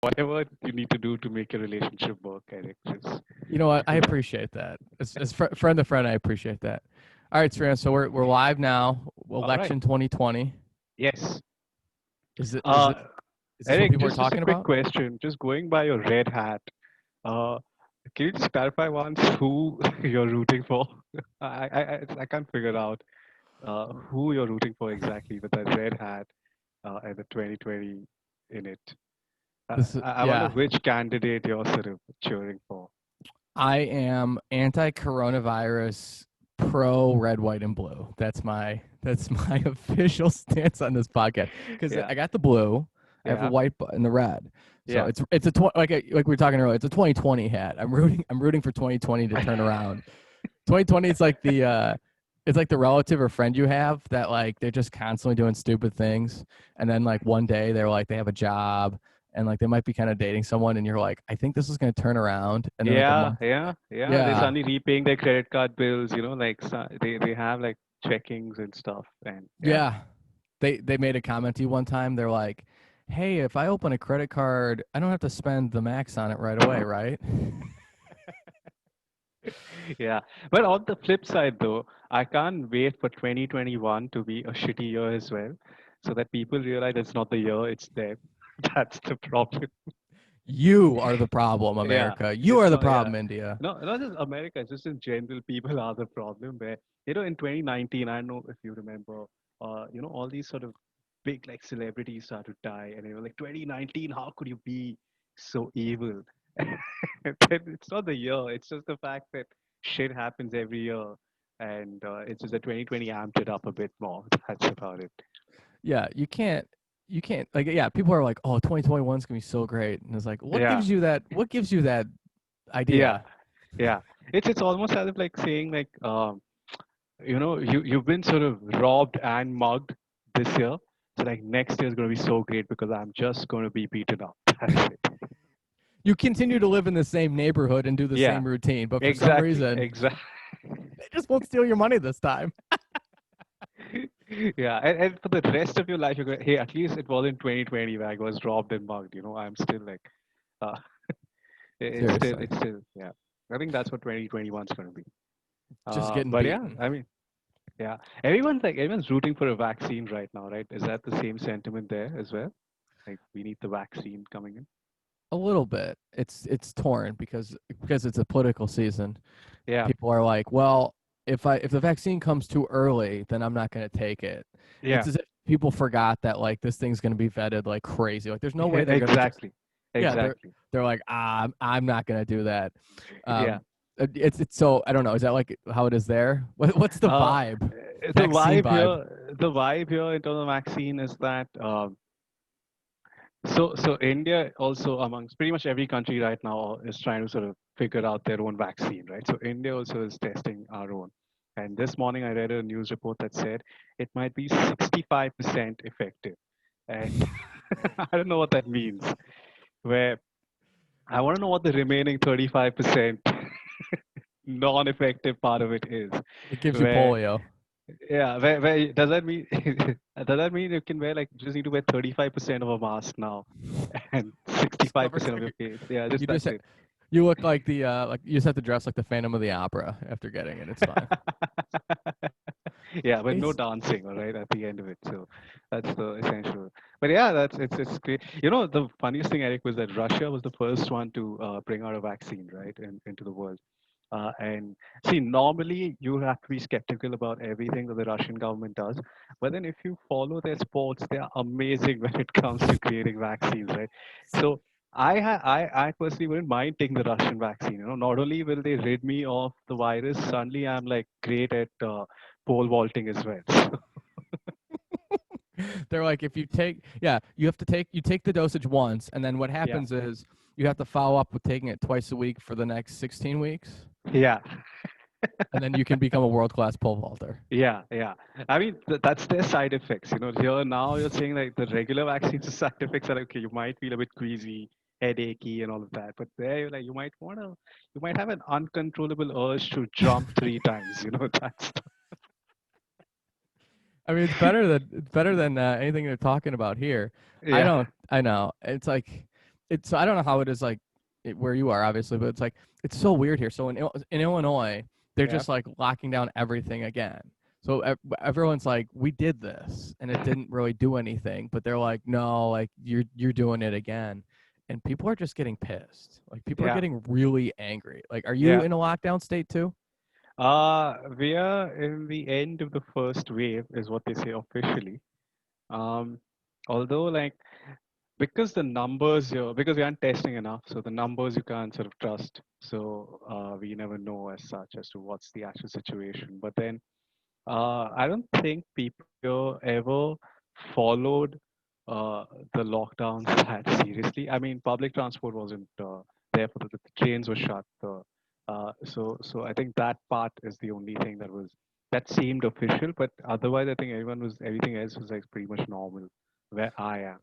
whatever you need to do to make your relationship work, Eric. Just You know what? I appreciate that. As friend to friend, I appreciate that. All right, Sriraam. So we're live now. all right. Election 2020. Yes. Is it is Uh, this is this what Eric, people are just a talking quick about? question. Just going by your red hat, uh, can you just clarify once who you're rooting for? I can't figure out who you're rooting for exactly with that red hat and the 2020 in it. This is, I wonder yeah. which candidate you're sort of cheering for. I am anti-coronavirus, pro red, white, and blue. That's my official stance on this podcast. Because Yeah, I got the blue, I have the yeah, white and the red. So yeah. it's a like we were talking earlier. It's a 2020 hat. I'm rooting for 2020 to turn around. 2020 is like the it's like the relative or friend you have that like they're just constantly doing stupid things, and then like one day they're like they have a job and like they might be kind of dating someone, and you're like, I think this is going to turn around, and then like a Yeah, month. yeah, yeah. They're Yeah, suddenly repaying their credit card bills, like they have like checkings and stuff. And yeah, yeah. They made a comment to you one time. They're like, hey, if I open a credit card, I don't have to spend the max on it right away, right? yeah. But on the flip side, though, I can't wait for 2021 to be a shitty year as well, so that people realize it's not the year, it's them. That's the problem. You are the problem, Yeah, America. You it's are the not. Yeah, problem, India. no, not just America. Just in general, people are the problem. Where in 2019, I don't know if you remember, all these sort of big like celebrities start to die, and they were like 2019. How could you be so evil? It's not the year. It's just the fact that shit happens every year, and it's just that 2020 amped it up a bit more. That's about it. Yeah, you can't like yeah, people are like, "Oh, 2021 is going to be so great." And it's like, Yeah, what gives you that yeah, idea? yeah. It's almost as if like saying like you've been sort of robbed and mugged this year, so like next year is going to be so great because I'm just going to be beaten up. That's it. You continue to live in the same neighborhood and do the Yeah, same routine, but for some exactly, reason, exactly. they just won't steal your money this time. Yeah, and for the rest of your life you're going, hey, at least it wasn't 2020 where I was robbed and mugged. I'm still like uh, it's still Seriously. it's still yeah. I think that's what 2021 is going to be. Just getting But yeah, beaten. I mean, yeah, everyone's rooting for a vaccine right now, right? Is that the same sentiment there as well? Like we need the vaccine coming in. A little bit. It's torn because it's a political season. Yeah, People are like, "Well, if the vaccine comes too early, then I'm not going to take it." yeah, It's as if people forgot that like this thing's going to be vetted like crazy. Like there's no way they're going to just exactly, yeah, exactly. they're like, I'm not gonna do that. Yeah. It's so I don't know. Is that like how it is there? What's the Uh, vibe? the Vaccine vibe vibe. here, the vibe here in terms of vaccine is that so India also amongst pretty much every country right now is trying to sort of figure out their own vaccine, right? So India also is testing our own. And this morning I read a news report that said it might be 65% effective. And I don't know what that means. Where I want to know what the remaining 35% non-effective part of it is. It gives you Where polio. yeah, where does that mean does that mean you can wear like just need to wear 35% of a mask now and Just covers 65% of your face? Yeah, just you just that's it. you look like you just have to dress like the Phantom of the Opera after getting it. It's fine. Yeah, but no It's dancing, all right, at the end of it. So that's the essential. But yeah, it's great. The funniest thing, Eric, was that Russia was the first one to bring out a vaccine, right, into the world. And see, normally you have to be skeptical about everything that the Russian government does. But then if you follow their sports, they are amazing when it comes to creating vaccines, right? So I personally wouldn't mind taking the Russian vaccine. Not only will they rid me of the virus, suddenly I'm like great at pole vaulting as well. they're like if you take yeah you take the dosage once, and then what Yeah, happens is you have to follow up with taking it twice a week for the next 16 weeks, yeah, and then you can become a world class pole vaulter. yeah, yeah. I mean, that's their side effects. Here now you're saying like the regular vaccines side effects are like, okay. You might feel a bit queasy, headachy, and all of that. But there, you're like, you might have an uncontrollable urge to jump 3 times. That's I mean, it's better than anything they're talking about here. I yeah, don't. I know. It's like it's so I don't know how it is like where you are, obviously, but it's like it's so weird here. So in Illinois, they're Yeah. just like locking down everything again. So everyone's like, we did this, and it didn't really do anything. But they're like, no, like you're doing it again, and people are just getting pissed. Like people are Yeah. getting really angry. Like, are you Yeah. in a lockdown state too? We are in the end of the first wave, is what they say officially. Um, although, like, because the numbers here, because we aren't testing enough, so the numbers you can't sort of trust. So we never know as such as to what's the actual situation. But then I don't think people here ever followed uh, the lockdowns that seriously. I mean, public transport wasn't there for the trains were shut. So I think that part is the only thing that seemed official. But otherwise, I think everything else was like pretty much normal where I am.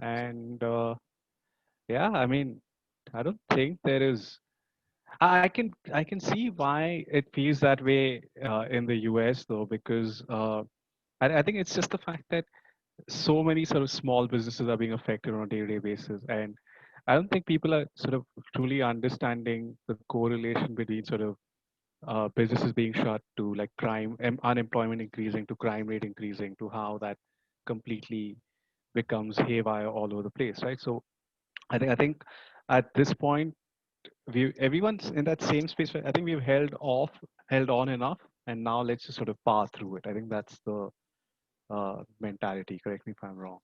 And yeah, I mean, I don't think there is. I can see why it feels that way in the US though, because I think it's just the fact that so many sort of small businesses are being affected on a day-to-day basis, and I don't think people are sort of truly understanding the correlation between sort of businesses being shut to like crime, unemployment increasing, to crime rate increasing, to how that completely becomes haywire all over the place, right? So I think at this point everyone's in that same space where I think we've held on enough, and now let's just sort of power through it. I think that's the mentality. Correct me if I'm wrong.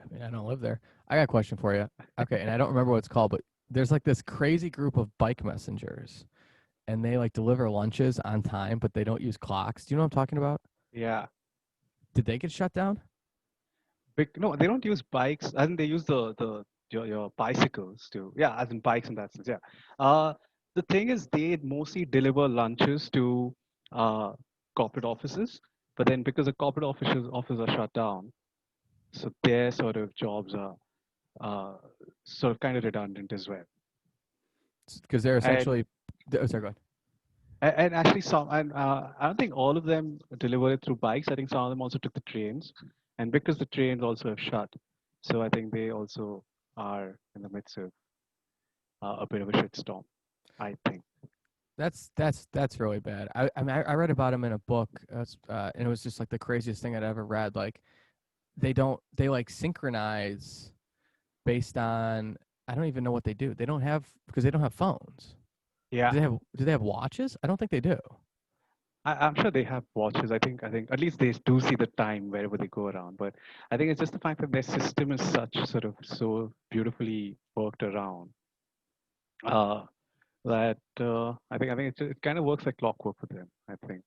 I mean, I don't live there. I got a question for you. Okay, and I don't remember what it's called, but there's like this crazy group of bike messengers, and they like deliver lunches on time, but they don't use clocks. Do you know what I'm talking about? Yeah. Did they get shut down? No, they don't use bikes. I think they use your bicycles too. Yeah, as in bikes in that sense. Yeah. Uh, the thing is, they mostly deliver lunches to uh, corporate offices, but then because the corporate offices are shut down, so their sort of jobs are uh, sort of kind of redundant as well. Because they're And essentially. Oh, sorry, go ahead. and actually some, and I don't think all of them deliver it through bikes. I think some of them also took the trains, and because the trains also have shut, so I think they also are in the midst of a bit of a shitstorm, I think. That's really bad. I mean, I read about him in a book, and it was just like the craziest thing I'd ever read. Like they like synchronize based on I don't even know what they do. They don't have because they don't have phones. Yeah, Do they have watches? I don't think they do. I'm sure they have watches. I think at least they do see the time wherever they go around. But I think it's just the fact that their system is such sort of so beautifully worked around uh, that I think it kind of works like clockwork for them. I think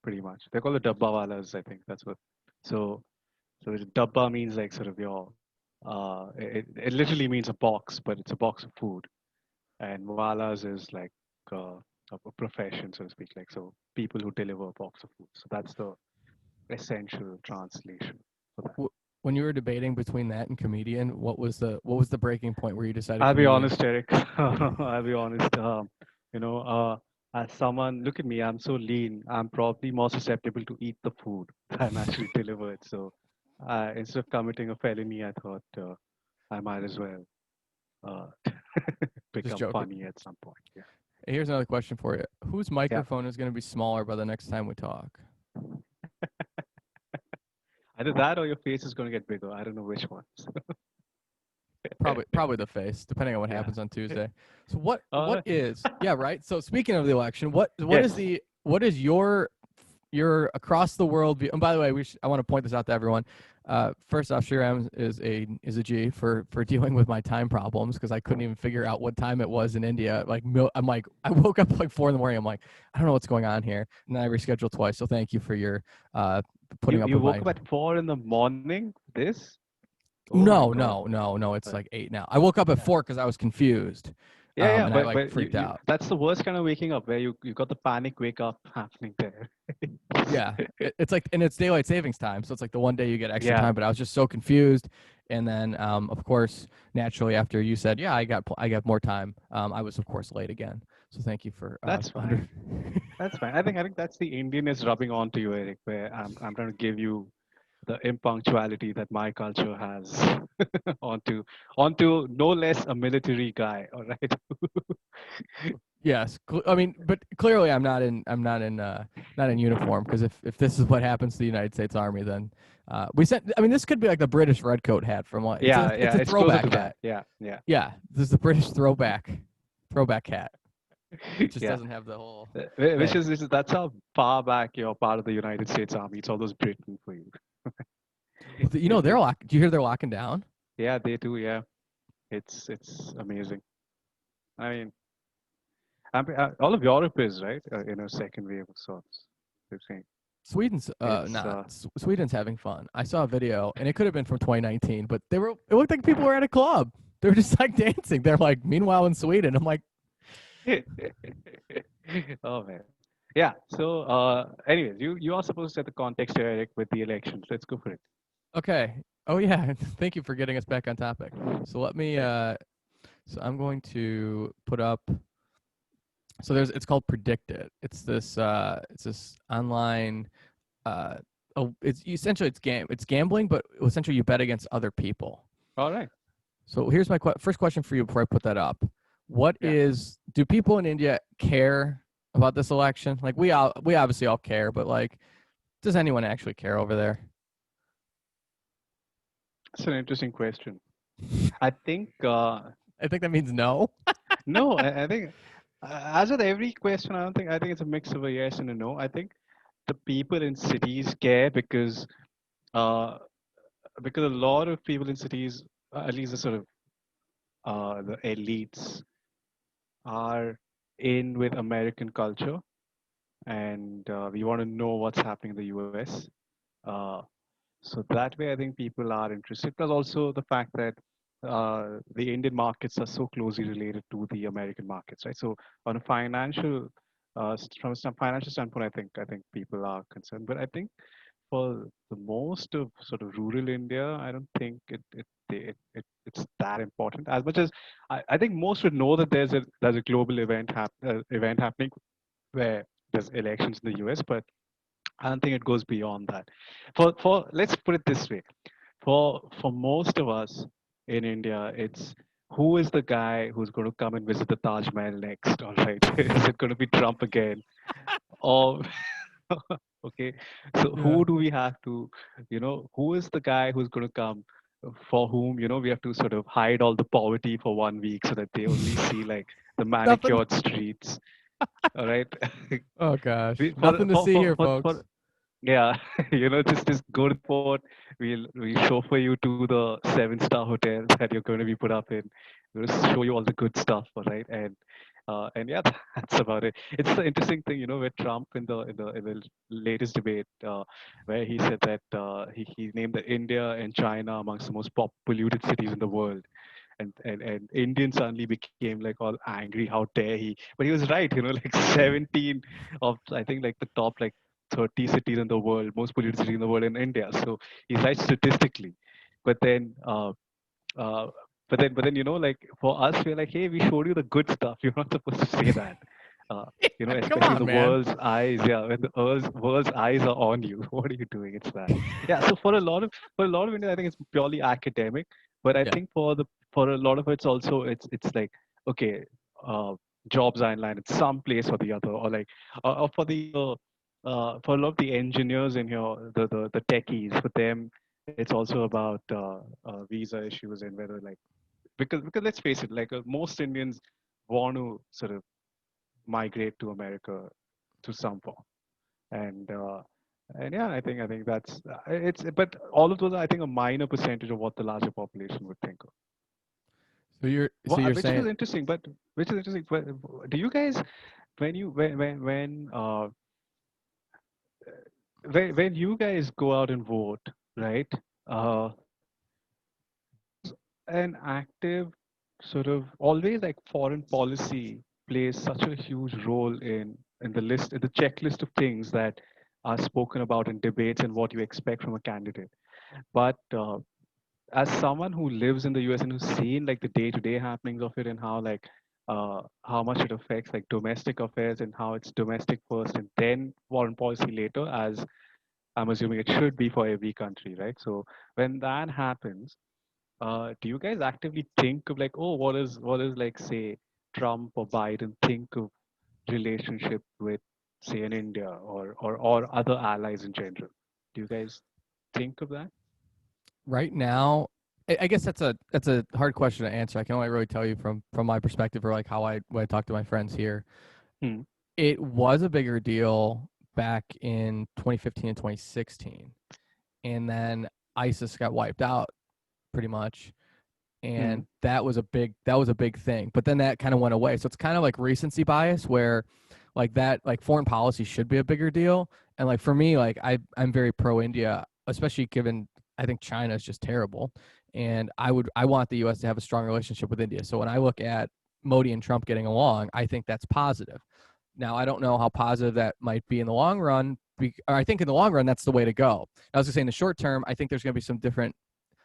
pretty much they're called the dabbawalas. I think that's what. So so the dabba means like sort of your it literally means a box, but it's a box of food, and walas is like uh, a profession, so to speak. Like so people who deliver a box of food. So that's the essential translation for that. When you were debating between that and comedian, what was the breaking point where you decided I'll be comedian? honest, Eric. I'll be honest. You know, as someone, look at me. I'm so lean. I'm probably more susceptible to eat the food than actually deliver it. So, instead of committing a felony, I thought I might as well uh, Just become joking. funny at some point. Yeah. Hey, here's another question for you. Whose Yeah. microphone is going to be smaller by the next time we talk? Either that or your face is going to get bigger. I don't know which one. Probably the face, depending on what Yeah. happens on Tuesday. So what Uh, what is yeah, right? So speaking of the election, yes. what is your across the world view? And by the way, I want to point this out to everyone. First off, Sriraam is a G for dealing with my time problems because I couldn't even figure out what time it was in India. Like I'm like I woke up like 4 in the morning. I'm like I don't know what's going on here, and then I rescheduled twice. So thank you for your putting up You with woke my. up at 4 in the morning. This? Oh my No, God. no, no, no. It's Uh, like 8 now. I woke up at yeah. 4 because I was confused, Yeah, and I like but freaked out. that's the worst kind of waking up where you got the panic wake up happening there. Yeah, it's like, and it's daylight savings time, so it's like the one day you get extra Yeah, time. But I was just so confused, and then of course, naturally after you said, yeah, I got more time. I was of course late again. So thank you for that's fine. under. That's fine. I think that's the Indian is rubbing onto you, Eric. Where I'm trying to give you the impunctuality that my culture has onto onto no less a military guy. All right. Yes, I mean, but clearly not in uniform because if this is what happens to the United States Army, then we sent. I mean, this could be like the British redcoat hat from what Yeah, it's yeah, a it's closer throwback to that. hat. Yeah, yeah, Yeah, this is the British throwback hat. It just yeah. doesn't have the whole Which thing. is that's how far back you're part of the United States Army. It's almost Britain for you. Well, you know, they're lock. Do you hear they're locking down? Yeah, they do. Yeah, it's amazing. I mean, all of Europe is right in a second wave of sorts. They're saying Sweden's it's not. Sweden's having fun. I saw a video, and it could have been from 2019, but they were. It looked like people were at a club. They were just like dancing. They're like, meanwhile in Sweden, I'm like, oh man. Yeah. So, anyways, you are supposed to set the context here, Eric, with the elections. Let's go for it. okay. Oh yeah, thank you for getting us back on topic. So let me. Yeah. So I'm going to put up. So there's. It's called Predict It. It's this. It's this online. Uh, oh, it's essentially it's gambling, but essentially you bet against other people. All right. So here's my first question for you before I put that up. What Yeah. is do people in India care about this election? Like we obviously all care, but like does anyone actually care over there? That's an interesting question. I think I think that means no. no. I think as with every question, I don't think. I think it's a mix of a yes and a no. I think the people in cities care uh, because a lot of people in cities, at least the sort of the elites, are in with American culture, and we want to know what's happening in the US. Uh, so that way, I think people are interested. Plus, also the fact that the Indian markets are so closely related to the American markets, right? So, on a financial, from a financial standpoint, I think people are concerned. But I think for the most of sort of rural India, I don't think it's that important. As much as I think most would know that there's a global event happening where there's elections in the US, but I don't think it goes beyond that. For let's put it this way, for most of us in India, it's who is the guy who's going to come and visit the Taj Mahal next? All right, is it going to be Trump again, or okay? So Yeah. who do we have to, who is the guy who's going to come? For whom we have to sort of hide all the poverty for 1 week so that they only see like the Nothing. manicured streets. All right. Oh gosh. We, Nothing to see here, for folks. yeah, just go to the port. We'll chauffeur you to the 7-star hotel that you're going to be put up in. We'll show you all the good stuff, all right? And yeah, that's about it. It's the interesting thing, where Trump in the latest debate, where he said that he named the India and China amongst the most polluted cities in the world, and Indians suddenly became like all angry. How dare he? But he was right, like 17 of I think like the top like 30 cities in the world, most polluted cities in the world in India. So he's right statistically. But then uh, but then like for us we're like, hey, we showed you the good stuff. You're not supposed to say that. Uh, Come especially when on, the man. world's eyes, yeah, when the world's eyes are on you. What are you doing? It's that. Yeah. So for a lot of India, I think it's purely academic. But I Yeah. think for a lot of it's also it's like okay, uh, jobs are in line at some place or the other, or like or for a lot of the engineers in here, the techies, for them, it's also about visa issues and whether like because let's face it, like most Indians want to sort of migrate to America to some form, and uh, and yeah, I think that's it's but all of those are, I think, a minor percentage of what the larger population would think of. So you're Which is saying interesting, but which is interesting. But do you guys when you when you guys go out and vote, right? Uh, does an active sort of always like foreign policy plays such a huge role in the checklist of things that are spoken about in debates and what you expect from a candidate. But as someone who lives in the US and who's seen like the day-to-day happenings of it and how much it affects like domestic affairs and how it's domestic first and then foreign policy later, as I'm assuming it should be for every country, right? So when that happens, do you guys actively think of like, oh, what is like, say, Trump or Biden think of relationship with, say, in India or other allies in general? Do you guys think of that? Right now, I guess that's a hard question to answer. I can only really tell you from my perspective or like how I when I talk to my friends here. Hmm. It was a bigger deal back in 2015 and 2016, and then ISIS got wiped out pretty much, Hmm. and that was a big thing. But then that kind of went away. So it's kind of like recency bias where like that like foreign policy should be a bigger deal. And like for me, like I'm very pro India, especially given I think China is just terrible. And I want the US to have a strong relationship with India. So when I look at Modi and Trump getting along, I think that's positive. Now I don't know how positive that might be in the long run. Or I think in the long run that's the way to go. I was gonna say in the short term, I think there's gonna be some different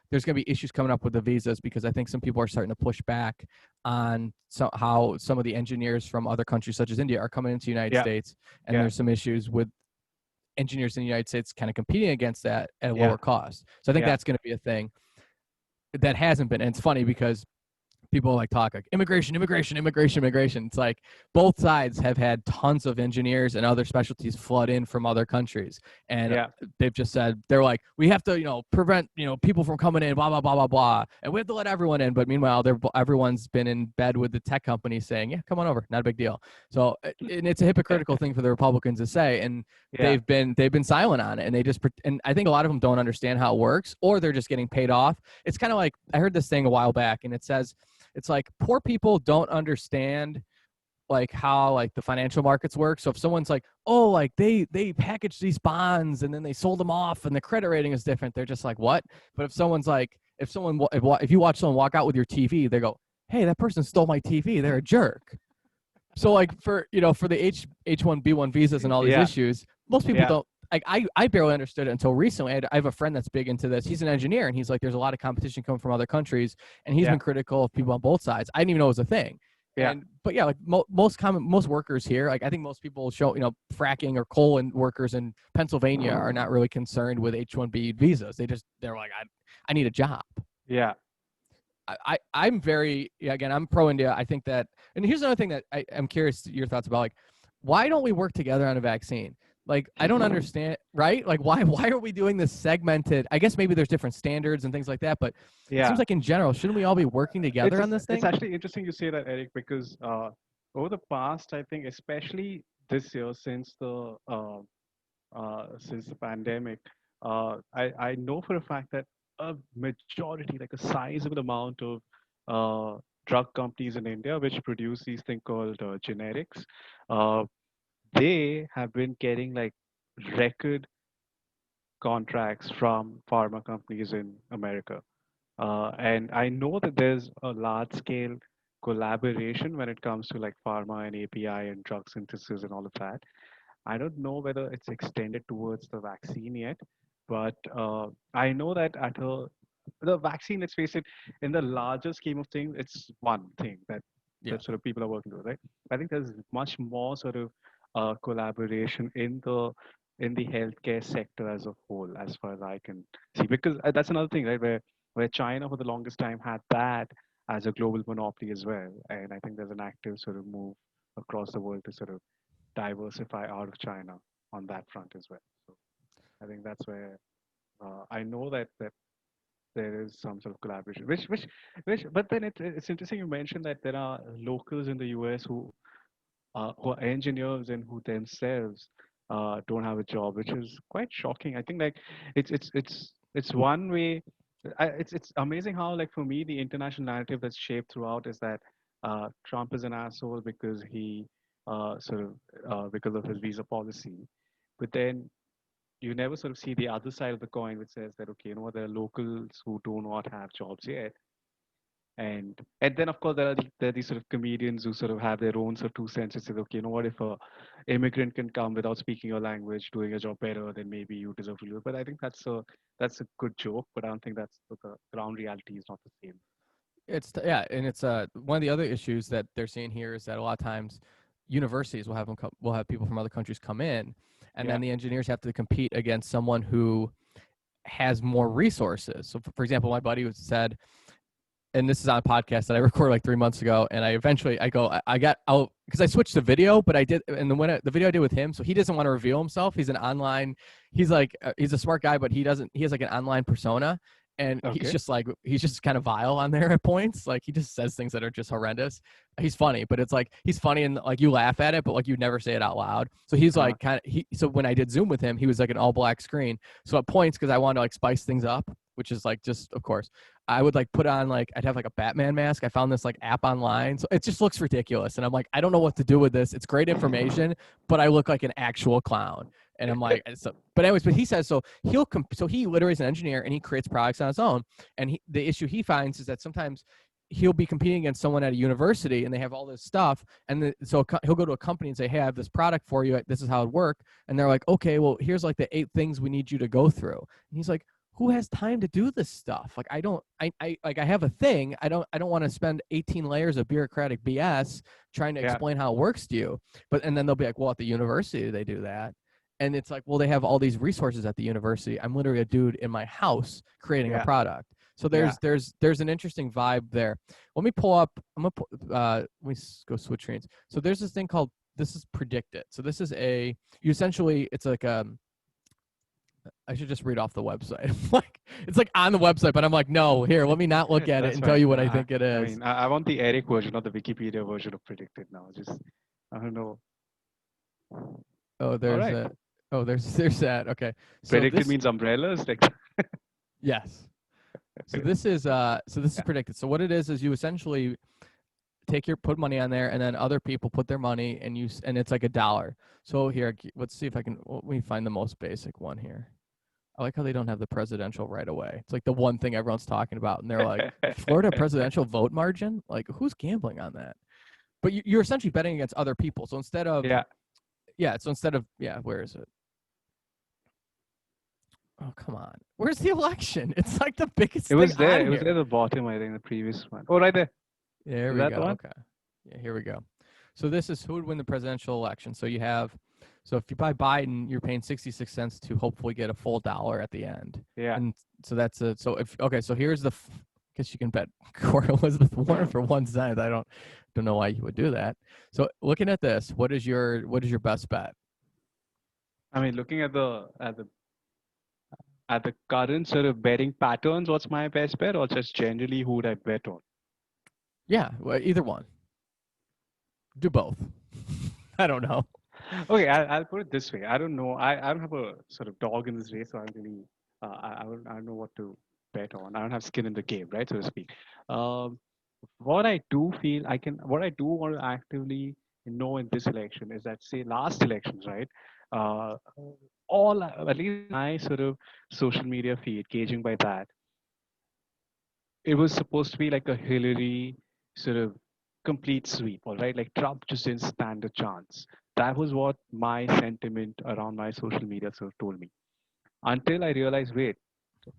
there's going to be issues coming up with the visas because I think some people are starting to push back on how some of the engineers from other countries such as India are coming into the United Yeah. States, and Yeah. there's some issues with engineers in the United States kind of competing against that at a Yeah. lower cost. So I think Yeah. that's going to be a thing that hasn't been. And it's funny because people like talk like immigration, immigration, immigration, immigration. It's like both sides have had tons of engineers and other specialties flood in from other countries, and Yeah. they've just said they're like, we have to, prevent, people from coming in, blah blah blah blah blah, and we have to let everyone in. But meanwhile, everyone's been in bed with the tech companies saying, yeah, come on over, not a big deal. So, and it's a hypocritical thing for the Republicans to say, and Yeah. they've been silent on it, and they just and I think a lot of them don't understand how it works, or they're just getting paid off. It's kind of like I heard this thing a while back, and it says it's like poor people don't understand like how like the financial markets work. So if someone's like, oh, like they packaged these bonds and then they sold them off and the credit rating is different, they're just like, what? But if someone's like, if you watch someone walk out with your TV, they go, hey, that person stole my TV, they're a jerk. So like for the H1B1 visas and all these Yeah. issues, most people Yeah. don't like I barely understood it until recently. I have a friend that's big into this. He's an engineer and he's like, there's a lot of competition coming from other countries, and he's Yeah. been critical of people on both sides. I didn't even know it was a thing. Yeah. And but yeah, like most workers here, like I think most people show fracking or coal and workers in Pennsylvania are not really concerned with H1B visas. They're like I need a job. Yeah. I'm very yeah, again I'm pro India. I think that, and here's another thing that I'm curious your thoughts about, like why don't we work together on a vaccine? Like I don't understand, right? Like why are we doing this segmented? I guess maybe there's different standards and things like that, but it seems Yeah. like in general, shouldn't we all be working It's together on it's this it's thing? actually interesting you say that, Eric, because over the past, I think, especially this year, since the pandemic, I know for a fact that a majority, like a sizable amount of drug companies in India, which produce these things called generics, uh, they have been getting like record contracts from pharma companies in America. And I know that there's a large scale collaboration when it comes to like pharma and API and drug synthesis and all of that. I don't know whether it's extended towards the vaccine yet, but I know that the vaccine, let's face it, in the larger scheme of things, it's one thing Yeah. that sort of people are working with, right? I think there's much more sort of collaboration in the healthcare sector as a whole, as far as I can see, because that's another thing, right? Where China for the longest time had that as a global monopoly as well, and I think there's an active sort of move across the world to sort of diversify out of China on that front as well. So I think that's where I know that there is some sort of collaboration. But then it's interesting you mentioned that there are locals in the U.S. who are engineers and who themselves don't have a job, which is quite shocking. I think like it's one way. It's amazing how like for me the international narrative that's shaped throughout is that Trump is an asshole because he because of his visa policy, but then you never sort of see the other side of the coin, which says that okay, you know what, there are locals who do not have jobs yet, and then of course there are these sort of comedians who sort of have their own sort of 2 cents and say, okay, you know what, if a immigrant can come without speaking your language, doing a job better, then maybe you deserve to live. But I think that's a good joke, but I don't think that's the ground reality is not the same. Yeah, and it's one of the other issues that they're seeing here is that a lot of times universities will have people from other countries come in, and Yeah. then the engineers have to compete against someone who has more resources. So, for example, my buddy said, and this is on a podcast that I recorded like 3 months ago, and I got out because I switched to video, but I did, and the video I did with him, so he doesn't want to reveal himself. He's an online, he's like, he's a smart guy, but he has like an online persona, and Okay. he's just kind of vile on there at points. Like he just says things that are just horrendous. He's funny, but it's like he's funny and like you laugh at it, but like you'd never say it out loud. So he's Uh, like so when I did Zoom with him, he was like an all black screen. So at points, because I wanted to like spice things up, which is like just of course I would like put on like I'd have like a Batman mask. I found this like app online, so it just looks ridiculous, and I'm like, I don't know what to do with this. It's great information, but I look like an actual clown, and I'm like, so, but anyways, but he says so so he literally is an engineer and he creates products on his own, and the issue he finds is that sometimes he'll be competing against someone at a university and they have all this stuff and so he'll go to a company and say, hey, I have this product for you, this is how it work, and they're like, okay, well here's like the 8 things we need you to go through, and he's like, who has time to do this stuff? Like I don't, I like I have a thing. I don't want to spend 18 layers of bureaucratic BS trying to yeah. explain how it works to you. But and then they'll be like, well, at the university they do that. And it's like, well, they have all these resources at the university. I'm literally a dude in my house creating a Yeah. product. So Yeah. there's an interesting vibe there. Let me pull up. Let me go switch screens. So there's this thing called, this is Predict It. So this is you essentially, it's like I should just read off the website. Like it's like on the website, but I'm like, no, here, let me not look at it That's and tell fine. you No, what I think it I is. mean, I want the Eric version, not the Wikipedia version of predicted now. Just, I don't know. Oh, All there's right. a there's that. Okay. So Predicted this, means umbrellas. Like, yes. So this is yeah. Predicted. So what it is you essentially put money on there, and then other people put their money, and and it's like $1. So here, let's see if I can, let me find the most basic one here. I like how they don't have the presidential right away. It's like the one thing everyone's talking about, and they're like, Florida presidential vote margin? Like, who's gambling on that? But you're essentially betting against other people. So instead of, Yeah. yeah, where is it? Oh, come on. Where's the election? It's like the biggest It thing was there. on It was here. at the bottom, I think, the previous one. Oh, right there. There Is we that go. the one? Okay. Yeah, here we go. So this is who would win the presidential election. So you have, so if you buy Biden, you're paying 66 cents to hopefully get a full dollar at the end. Yeah. And so that's it. So if, okay, so here's the, guess you can bet Cora Elizabeth Warren for 1 cent. I don't know why you would do that. So looking at this, what is your best bet? I mean, looking at the current sort of betting patterns, what's my best bet, or just generally who would I bet on? Yeah, well, either one. Do both. I don't know. Okay, I'll put it this way. I don't know. I don't have a sort of dog in this race, so I don't really. I don't know what to bet on. I don't have skin in the game, right, so to speak. Um, what I do feel I can, what I do want to actively know in this election is that, say, last elections, right? Uh, all at least in my sort of social media feed, gauging by that, it was supposed to be like a Hillary sort of complete sweep, all right? Like Trump just didn't stand a chance. That was what my sentiment around my social media sort of told me. Until I realized, wait,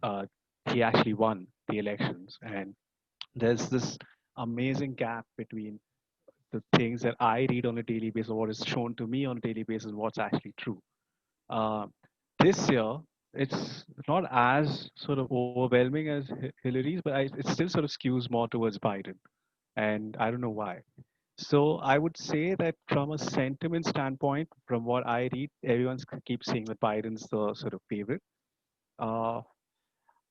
uh, he actually won the elections. And there's this amazing gap between the things that I read on a daily basis, or what is shown to me on a daily basis, what's actually true. Uh, this year, it's not as sort of overwhelming as Hillary's, but it still sort of skews more towards Biden. And I don't know why. So I would say that from a sentiment standpoint, from what I read, everyone keeps saying that Biden's the sort of favorite. Uh,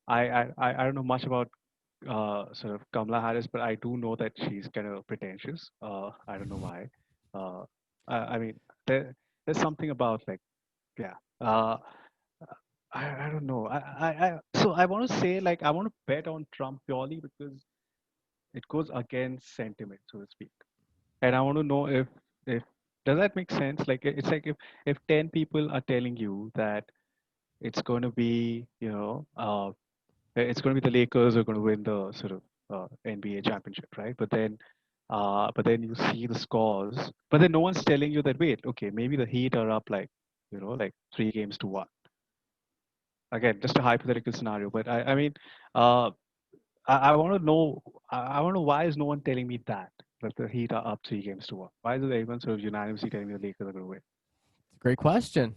I don't know much about sort of Kamala Harris, but I do know that she's kind of pretentious. I don't know why. Uh, I mean, there's something about like, yeah. I don't know. So I want to say like I want to bet on Trump purely because it goes against sentiment, so to speak. And I want to know if does that make sense? Like it's like if 10 people are telling you that it's going to be it's going to be the Lakers who are going to win the sort of NBA championship, right? But then you see the scores, but then no one's telling you that wait, okay, maybe the Heat are up like 3 games to 1. Again, just a hypothetical scenario, but I mean, uh, I want to know. I want to know why is no one telling me that the Heat are up 3 games to 1? Why is everyone sort of unanimously telling me the Lakers are going to win? It's a great question.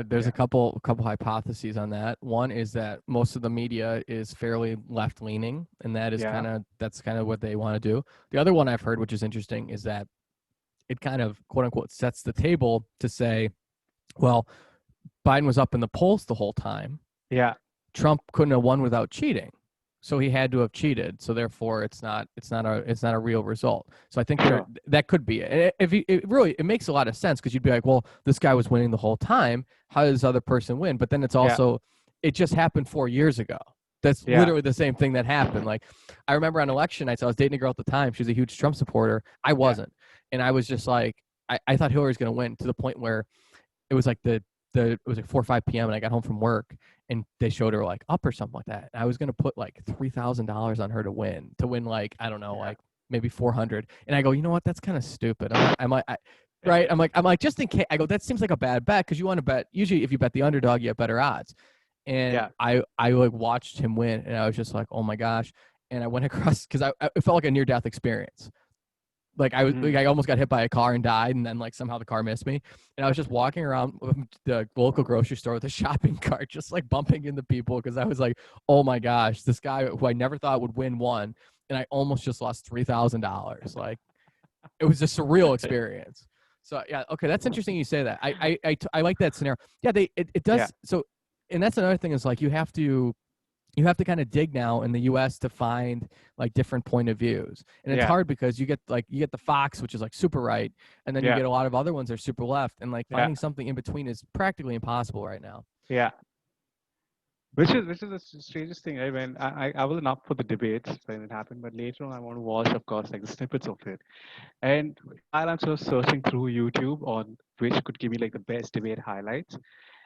There's a Yeah. couple hypotheses on that. One is that most of the media is fairly left leaning, and Yeah. that's kind of what they want to do. The other one I've heard, which is interesting, is that it kind of quote unquote sets the table to say, well, Biden was up in the polls the whole time. Yeah. Trump couldn't have won without cheating. So he had to have cheated. So therefore it's not a real result. So I think Sure. that could be it. If you, it really it makes a lot of sense because you'd be like, well, this guy was winning the whole time. How does this other person win? But then it's Yeah. also it just happened 4 years ago. That's Yeah. literally the same thing that happened. Like I remember on election nights, I was dating a girl at the time. She was a huge Trump supporter. I Yeah. wasn't. And I was just like, I thought Hillary's gonna win to the point where it was like it was like 4 or 5 p.m. and I got home from work and they showed her like up or something like that. And I was gonna put like $3,000 on her to win like I don't know Yeah. like maybe 400. And I go, you know what? That's kind of stupid. Right? I'm like just in case. I go, that seems like a bad bet because you want to bet. Usually, if you bet the underdog, you have better odds. And Yeah. I like watched him win, and I was just like, oh my gosh. And I went across because it felt like a near death experience. Like Mm. I almost got hit by a car and died, and then like somehow the car missed me, and I was just walking around the local grocery store with a shopping cart, just like bumping into people because I was like, oh my gosh, this guy who I never thought would win won, and I almost just lost $3,000. Like it was a surreal experience. So yeah, okay, that's interesting you say that. I like that scenario. Yeah, it Yeah. does so, and that's another thing is like you have to kind of dig now in the US to find like different point of views. And it's Yeah. hard because you get the Fox, which is like super right, and then you Yeah. get a lot of other ones that are super left. And like Yeah. finding something in between is practically impossible right now. Yeah. Which is the strangest thing, right? When I wasn't up for the debates when it happened, but later on I want to watch, of course, like the snippets of it. And while I'm sort of searching through YouTube on which could give me like the best debate highlights,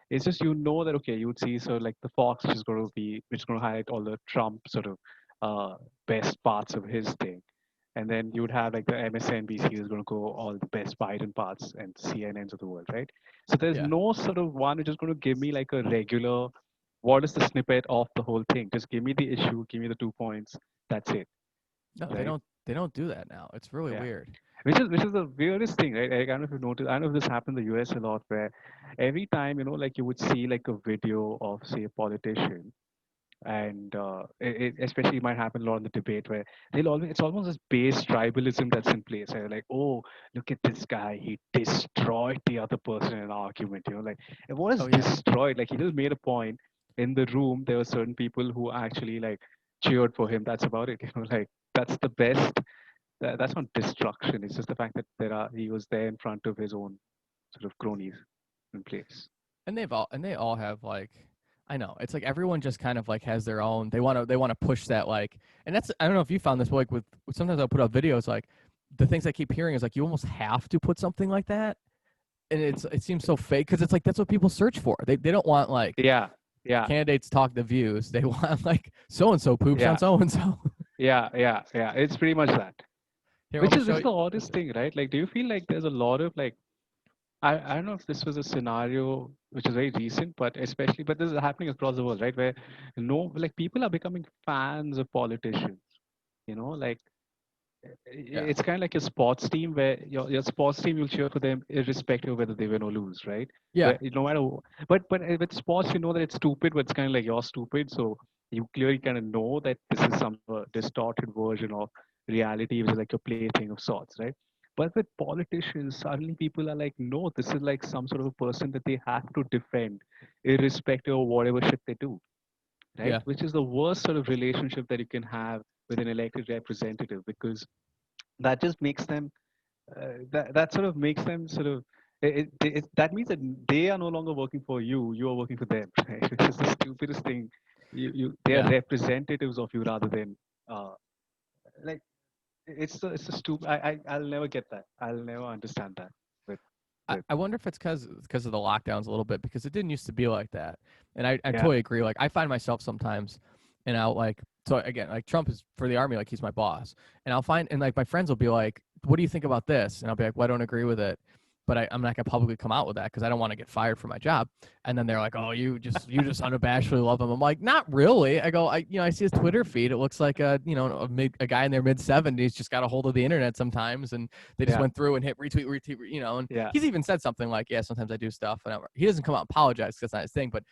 it's just that okay, you would see sort of like the Fox, which is going to highlight all the Trump sort of uh, best parts of his thing, and then you would have like the MSNBC is going to go all the best Biden parts and CNNs of the world, right? So there's Yeah. no sort of one which is going to give me like a regular, what is the snippet of the whole thing? Just give me the issue, give me the 2 points, that's it, No, right? they don't do that now. It's really Yeah. weird. Which is the weirdest thing, right? Like, I don't know if you've noticed. I don't know if this happened in the US a lot, where every time like you would see like a video of say a politician, and especially it might happen a lot in the debate where they'll always it's almost this base tribalism that's in place. Right? Like, oh, look at this guy, he destroyed the other person in an argument. Like, and what is Oh yeah. destroyed? Like, he just made a point in the room. There were certain people who actually like cheered for him. That's about it. Like that's the best. That's not destruction. It's just the fact that he was there in front of his own sort of cronies in place. And they all have like I know it's like everyone just kind of like has their own. They want to push that like, and that's I don't know if you found this, but like with sometimes I'll put up videos like the things I keep hearing is like you almost have to put something like that, and it seems so fake because it's like that's what people search for. They don't want like Yeah, yeah, candidates talk the views. They want like so and so poops on yeah, so and so. yeah, yeah, yeah. It's pretty much that. Here, let Which me is show which is you. the oddest thing, right? Like, do you feel like there's a lot of like I don't know if this was a scenario which is very recent, but this is happening across the world, right? Where no like people are becoming fans of politicians. Like Yeah, it's kind of like a sports team where your sports team you'll cheer for them irrespective of whether they win or lose, right? yeah, Where no matter but with sports you know that it's stupid, but it's kind of like you're stupid, so you clearly kind of know that this is some distorted version of reality, which is like a plaything of sorts, right? But with politicians, suddenly people are like, no, this is like some sort of a person that they have to defend, irrespective of whatever shit they do, right? yeah. Which is the worst sort of relationship that you can have with an elected representative because that just makes them that sort of makes them sort of that means that they are no longer working for you are working for them, right? Which is the stupidest thing. They are Yeah. representatives of you rather than uh like it's a stupid I'll never get that. I'll never understand that with with I wonder if it's because of the lockdowns a little bit because it didn't used to be like that. And I yeah, totally agree. Like I find myself sometimes and I'll like so again, like Trump is for the army, like he's my boss. And I'll find and like my friends will be like, what do you think about this? And I'll be like, well, I don't agree with it. but I'm not gonna publicly come out with that because I don't want to get fired from my job. And then they're like, "Oh, you just unabashedly love him." I'm like, "Not really." I go, I see his Twitter feed. It looks like a guy in their mid 70s just got a hold of the internet sometimes, and they just Yeah. went through and hit retweet, retweet, And Yeah. he's even said something like, "Yeah, sometimes I do stuff," and he doesn't come out and apologize because that's not his thing. But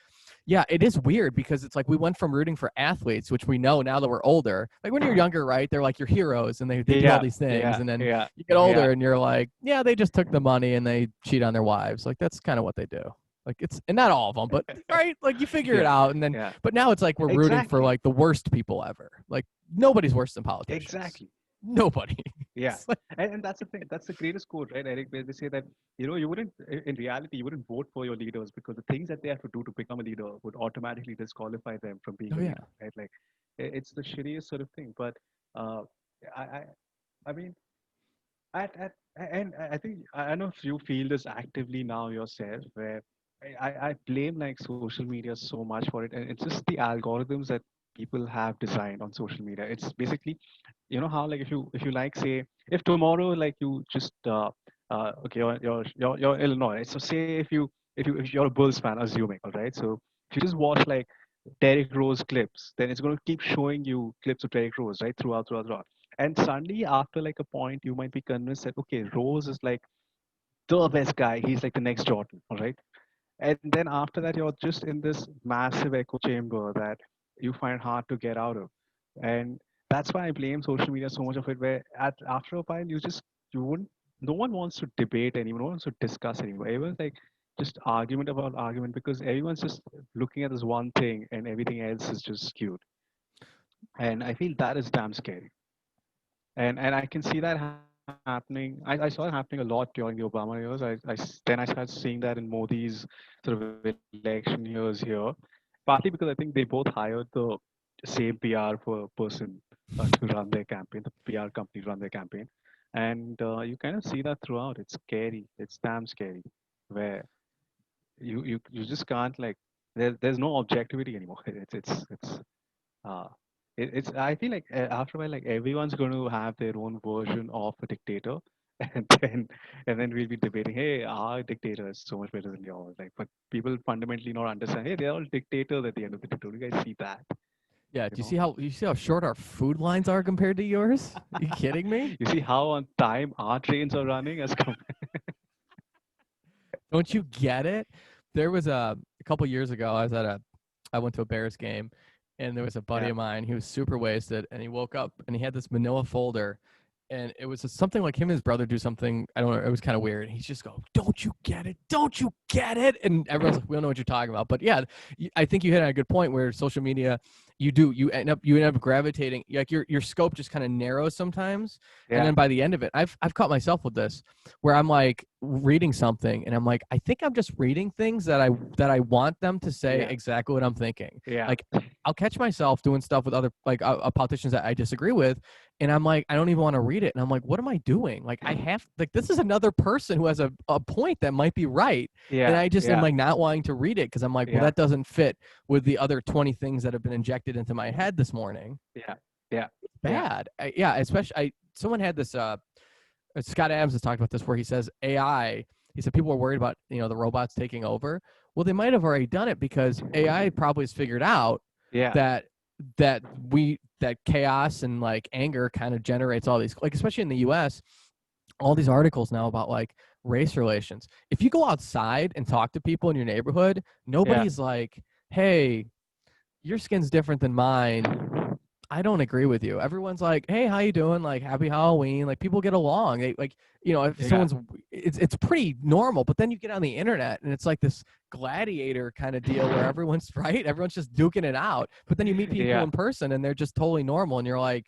yeah, it is weird because it's like we went from rooting for athletes, which we know now that we're older. Like when you're younger, right? They're like your heroes and they do all Yeah. these things. Yeah. And then Yeah. you get Yeah. older and you're like, yeah, they just took the money and they cheat on their wives. Like that's kind of what they do. Like it's and not all of them, but right, like you figure it Yeah. out. And then, Yeah. but now it's like we're rooting for Exactly. like the worst people ever. Like nobody's worse than politicians. Exactly. Nobody. Yeah. It's like, And that's the thing. That's the greatest quote, right, Eric? Where they say that, you wouldn't, in reality, you wouldn't vote for your leaders because the things that they have to do to become a leader would automatically disqualify them from being oh a yeah, leader, right? Like, it's the shittiest sort of thing. But uh, I, I, I mean, at and I think I don't know if you feel this actively now yourself, where I blame like social media so much for it, and it's just the algorithms that people have designed on social media. It's basically, how, like, if you like, say, if tomorrow, like, you just okay, you're Illinois, right? So say if you're a Bulls fan, assuming, all right, so if you just watch like Derrick Rose clips, then it's going to keep showing you clips of Derrick Rose, right, throughout. And suddenly, after like a point, you might be convinced that, okay, Rose is like the best guy. He's like the next Jordan, all right? And then after that, you're just in this massive echo chamber that you find hard to get out of. And that's why I blame social media so much of it, where after a while, you wouldn't, no one wants to debate anymore, no one wants to discuss anymore. Everyone's like just argument about argument because everyone's just looking at this one thing and everything else is just skewed. And I feel that is damn scary. And I can see that happening. I saw it happening a lot during the Obama years. Then I started seeing that in Modi's sort of election years here, partly because I think they both hired the same PR for person to run their campaign, the PR company to run their campaign, and you kind of see that throughout. It's scary. It's damn scary, where you just can't, like, there's no objectivity anymore. It's uh, it's I feel like after a while, like, everyone's going to have their own version of a dictator, and then we'll be debating, hey, our dictator is so much better than yours. Like, but people fundamentally not understand, hey, they're all dictators at the end of the day. Don't you guys see that? yeah. You know, Do you see how short our food lines are compared to yours? Are you kidding me? you see how on time our trains are running as compared. Don't you get it? There was a couple years ago. I went to a Bears game, and there was a buddy Yeah, of mine. He was super wasted, and he woke up and he had this Manila folder, and it was something like him and his brother do something. I don't know. It was kind of weird. He's just go, "Don't you get it? Don't you get it?" And everyone's like, "We don't know what you're talking about." But yeah, I think you hit on a good point where social media, you end up gravitating, like your scope just kind of narrows sometimes, and yeah, then by the end of it, I've caught myself with this where I'm like reading something and I'm like, I think I'm just reading things that I want them to say yeah, exactly what I'm thinking. yeah, Like I'll catch myself doing stuff with other like politicians that I disagree with, and I'm like, I don't even want to read it, and I'm like, what am I doing? Like I have like this is another person who has a point that might be right, and yeah, I just am yeah, like not wanting to read it because I'm like, well, yeah, that doesn't fit with the other 20 things that have been injected into my head this morning. yeah, yeah, yeah, Bad, yeah. Especially, someone had this. Scott Adams has talked about this where he says AI. He said people are worried about the robots taking over. Well, they might have already done it because AI probably has figured out yeah, that that chaos and like anger kind of generates all these, like, especially in the US, all these articles now about like race relations. If you go outside and talk to people in your neighborhood, yeah, nobody's like, hey, your skin's different than mine. I don't agree with you. Everyone's like, "Hey, how you doing? Like, happy Halloween." Like, people get along. They like, if yeah, it's pretty normal. But then you get on the internet and it's like this gladiator kind of deal where everyone's right. Everyone's just duking it out. But then you meet people yeah, in person and they're just totally normal, and you're like,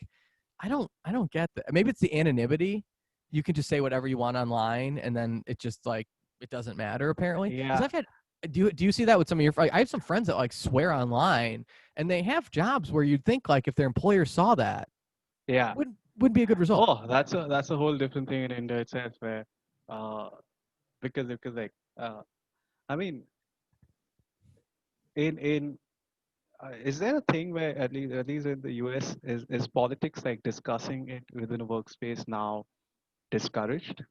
I don't get that. Maybe it's the anonymity. You can just say whatever you want online, and then it just like it doesn't matter apparently. Because yeah, I've had do you see that with some of your I have some friends that like swear online and they have jobs where you'd think like if their employer saw that yeah. would be a good result. Oh, that's a whole different thing in India itself, where uh, because like I mean, in is there a thing where, at least in the US, is politics, like, discussing it within a workspace now discouraged?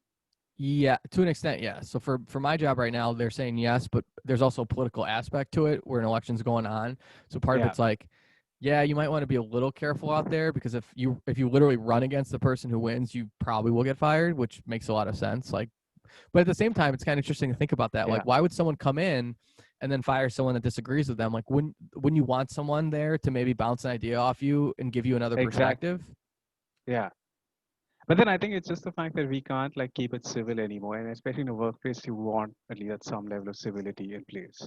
Yeah, to an extent, yeah. So for my job right now, they're saying yes, but there's also a political aspect to it where an election's going on. So part of Yeah, it's like, yeah, you might want to be a little careful out there because if you literally run against the person who wins, you probably will get fired, which makes a lot of sense. Like, but at the same time, it's kind of interesting to think about that. Like, yeah, why would someone come in and then fire someone that disagrees with them? Like, wouldn't you want someone there to maybe bounce an idea off you and give you another exactly. perspective? Yeah. But then I think it's just the fact that we can't like keep it civil anymore, and especially in a workplace, you want at least some level of civility in place,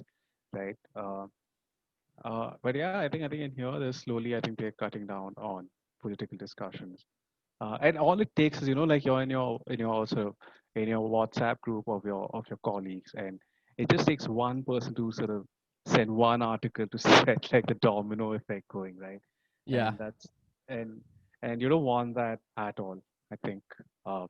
right? But yeah, I think in here, there's slowly, I think they're cutting down on political discussions, and all it takes is like you're in your also in your WhatsApp group of your colleagues, and it just takes one person to sort of send one article to set like the domino effect going, right? Yeah. And that's and and you don't want that at all. I think uh,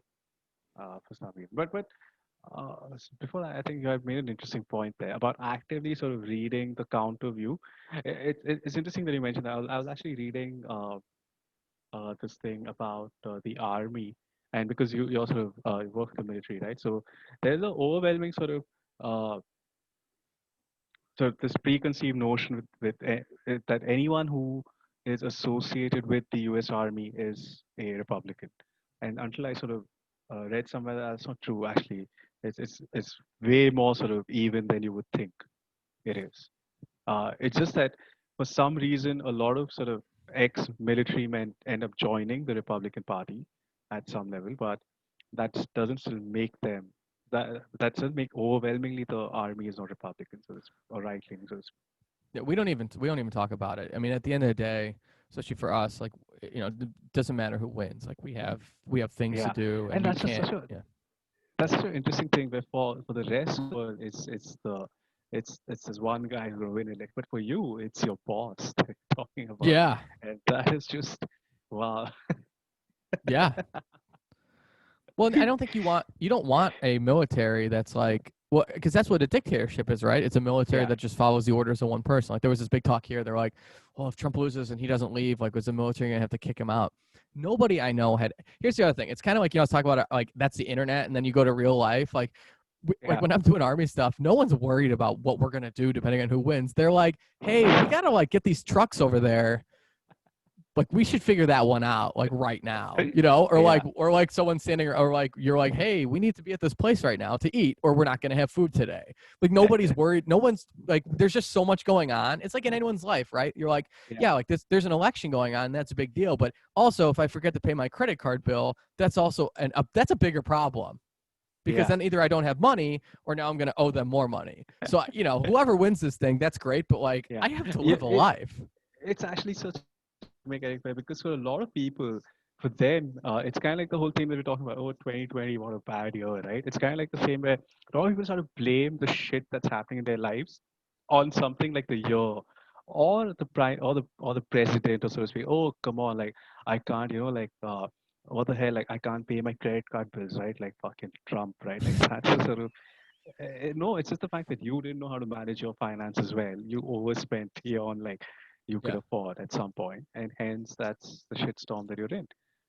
for some reason, before that, I think you had made an interesting point there about actively sort of reading the counter view. It's interesting that you mentioned that. I was actually reading this thing about the army, and because you also work in the military, right? So there's an overwhelming uh, this preconceived notion that anyone who is associated with the U.S. Army is a Republican, and until I sort of read somewhere that that's not true. Actually, it's way more sort of even than you would think it is. It's just that for some reason, a lot of sort of ex-military men end up joining the Republican Party at some level, but that doesn't still make them that doesn't make overwhelmingly the army is not Republican, so it's or right leaning. So it's Yeah, we don't even talk about it. I mean, at the end of the day, especially for us, like it doesn't matter who wins. Like we have things to yeah, do, and and you can't. Yeah, that's such an interesting thing. Where for the rest of the world, it's this one guy who's going to win it. Like, but for you, it's your boss that you're talking about, yeah, and that is just wow. yeah. Well, I don't think you don't want a military that's like well, because that's what a dictatorship is, right? It's a military Yeah, that just follows the orders of one person. Like there was this big talk here. They're like, well, if Trump loses and he doesn't leave, like was the military gonna have to kick him out? Nobody I know had. Here's the other thing. It's kind of like I was talking about like that's the internet, and then you go to real life, like yeah. when I'm doing army stuff, no one's worried about what we're gonna do depending on who wins. They're like, hey, we gotta like get these trucks over there like we should figure that one out like right now, Yeah, or like someone standing or like you're like, hey, we need to be at this place right now to eat or we're not going to have food today. Like nobody's worried. No one's like there's just so much going on. It's like in anyone's life, right? You're like, yeah, yeah, like this there's an election going on, that's a big deal, but also if I forget to pay my credit card bill, that's also that's a bigger problem because yeah, then either I don't have money or now I'm going to owe them more money. So, whoever wins this thing, that's great, but like yeah. I have to Yeah, live a life. it's actually such a make it fair because for a lot of people, for them, it's kind of like the whole thing that we're talking about. Oh, 2020, what a bad year, right? It's kind of like the same way a lot of people sort of blame the shit that's happening in their lives on something like the year or the prime or the president or so to speak. Oh, come on, like I can't, like what the hell, like I can't pay my credit card bills, right? Like fucking Trump, right? Like that's the sort of no, it's just the fact that you didn't know how to manage your finances well. You overspent beyond like you could Yeah. afford at some point, and hence that's the shitstorm that you're in,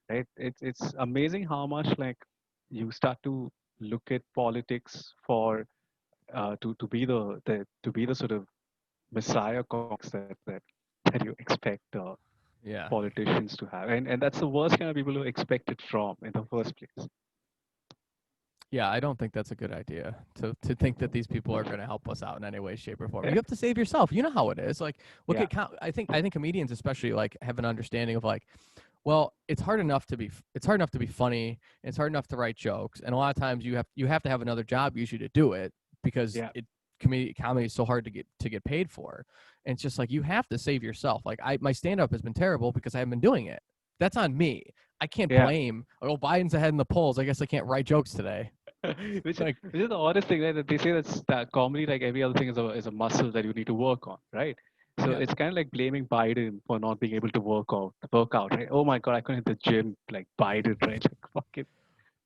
right? It's amazing how much like you start to look at politics for to be the sort of messiah complex that you expect Yeah. politicians to have, and that's the worst kind of people who expect it from in the first place. Yeah, I don't think that's a good idea to think that these people are going to help us out in any way, shape, or form. You have to save yourself. You know how it is. Like, look Yeah, at I think comedians especially like have an understanding of like, well, it's hard enough to be funny. It's hard enough to write jokes, and a lot of times you have to have another job usually to do it because yeah, comedy is so hard to get paid for. And it's just like you have to save yourself. Like my stand up has been terrible because I haven't been doing it. That's on me. I can't yeah. blame. Oh, Biden's ahead in the polls. I guess I can't write jokes today. Like, Which is the oddest thing, right? That they say that comedy, like every other thing, is a muscle that you need to work on, right? So yeah. it's kind of like blaming Biden for not being able to work out, right? Oh my God, I couldn't hit the gym like Biden, right? Like fucking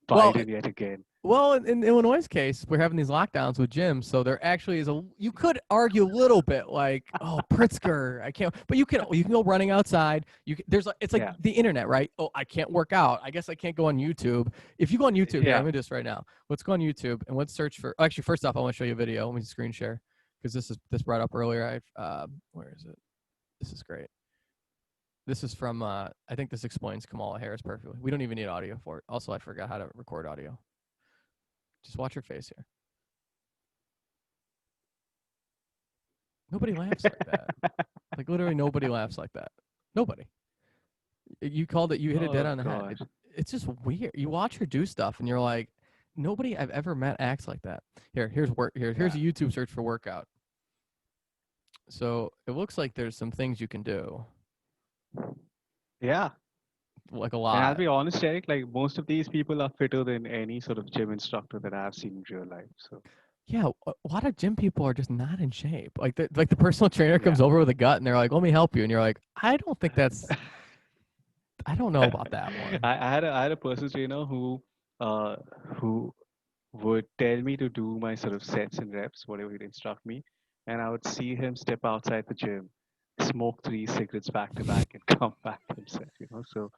Well, Biden yet again. Well, in Illinois' case, we're having these lockdowns with gyms, so there actually is a. You could argue a little bit like, oh, Pritzker, I can't. But you can go running outside. It's like Yeah, the internet, right? Oh, I can't work out. I guess I can't go on YouTube. If you go on YouTube here, yeah. let me do this right now. Let's go on YouTube and let's search for. Actually, first off, I want to show you a video. Let me screen share because this brought up earlier. Where is it? This is great. This is from. I think this explains Kamala Harris perfectly. We don't even need audio for it. Also, I forgot how to record audio. Just watch her face here. Nobody laughs like that. Like literally nobody laughs like that. Nobody. You called it. You hit it dead Oh on the head. God. It's just weird. You watch her do stuff, and you're like, nobody I've ever met acts like that. Here's work. Here's Yeah, a YouTube search for workout. So it looks like there's some things you can do, yeah. like a And I'll lot. be honest, Eric, like most of these people are fitter than any sort of gym instructor that I've seen in real life. So Yeah, a lot of gym people are just not in shape. Like the personal trainer yeah. comes over with a gut, and they're like, "Let me help you," and you're like, "I don't think that's. I don't know about that one." I had a personal trainer uh who would tell me to do my sort of sets and reps, whatever he'd instruct me, and I would see him step outside the gym, smoke 3 cigarettes back to back, and come back to himself. So